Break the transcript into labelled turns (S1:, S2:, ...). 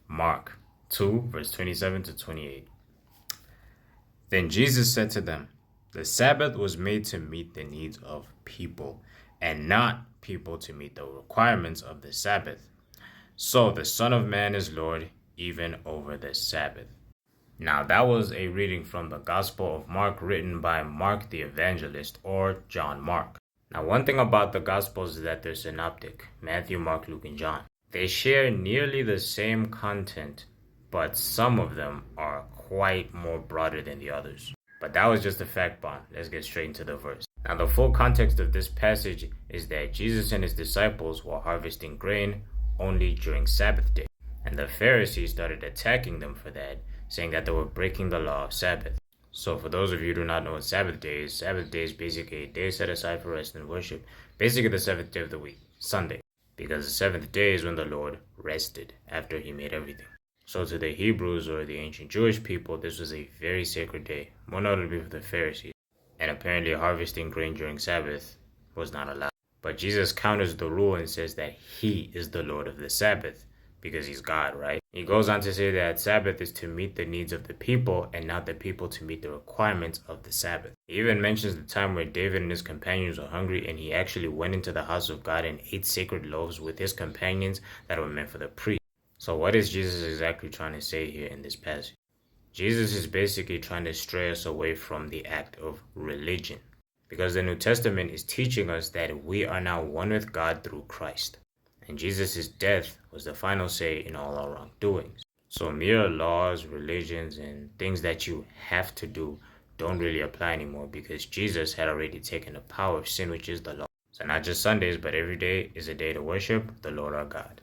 S1: Mark 2, verse 27 to 28. Then Jesus said to them, "The Sabbath was made to meet the needs of people, and not people to meet the requirements of the Sabbath. So the Son of Man is Lord even over the Sabbath." Now that was a reading from the Gospel of Mark written by Mark the Evangelist, or John Mark. Now one thing about the Gospels is that they're synoptic: Matthew, Mark, Luke, and John. They share nearly the same content, but some of them are quite more broader than the others. But that was just a fact bomb. Let's get straight into the verse. Now the full context of this passage is that Jesus and his disciples were harvesting grain only during Sabbath day, and the Pharisees started attacking them for that, saying that they were breaking the law of Sabbath. So for those of you who do not know what Sabbath day is basically a day set aside for rest and worship, basically the seventh day of the week, Sunday, because the seventh day is when the Lord rested after he made everything. So to the Hebrews or the ancient Jewish people, this was a very sacred day, more notably for the Pharisees, and apparently harvesting grain during Sabbath was not allowed. But Jesus counters the rule and says that he is the Lord of the Sabbath, because he's God, right? He goes on to say that Sabbath is to meet the needs of the people and not the people to meet the requirements of the Sabbath. He even mentions the time where David and his companions were hungry, and he actually went into the house of God and ate sacred loaves with his companions that were meant for the priest. So what is Jesus exactly trying to say here in this passage? Jesus is basically trying to stray us away from the act of religion, because the New Testament is teaching us that we are now one with God through Christ. And Jesus' death was the final say in all our wrongdoings. So mere laws, religions, and things that you have to do don't really apply anymore, because Jesus had already taken the power of sin, which is the law. So not just Sundays, but every day is a day to worship the Lord our God.